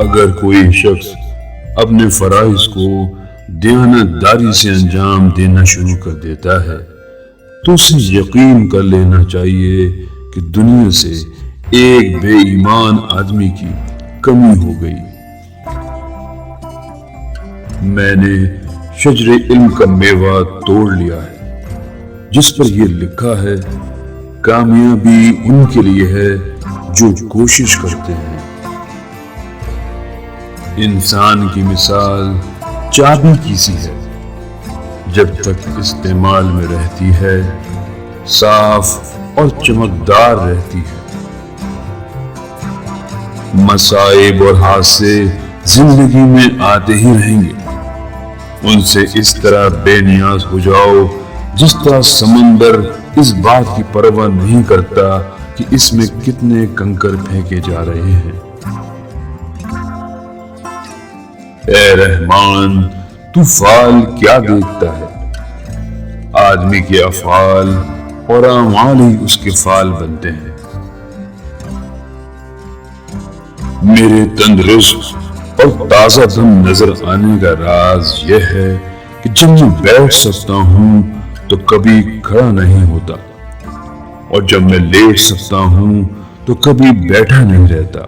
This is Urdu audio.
اگر کوئی شخص اپنے فرائض کو دیانتداری سے انجام دینا شروع کر دیتا ہے تو اسے یقین کر لینا چاہیے کہ دنیا سے ایک بے ایمان آدمی کی کمی ہو گئی۔ میں نے شجر علم کا میوہ توڑ لیا ہے جس پر یہ لکھا ہے کامیابی ان کے لیے ہے جو کوشش کرتے ہیں۔ انسان کی مثال چابی کی سی ہے، جب تک استعمال میں رہتی ہے صاف اور چمکدار رہتی ہے۔ مصائب اور حادثے زندگی میں آتے ہی رہیں گے، ان سے اس طرح بے نیاز ہو جاؤ جس طرح سمندر اس بات کی پرواہ نہیں کرتا کہ اس میں کتنے کنکر پھینکے جا رہے ہیں۔ اے رحمان، تو فعال کیا دیکھتا ہے؟ آدمی کے افعال اور اعمال ہی اس کے فعال بنتے ہیں۔ میرے تندرست اور تازہ دم نظر آنے کا راز یہ ہے کہ جب میں بیٹھ سکتا ہوں تو کبھی کھڑا نہیں ہوتا، اور جب میں لیٹ سکتا ہوں تو کبھی بیٹھا نہیں رہتا۔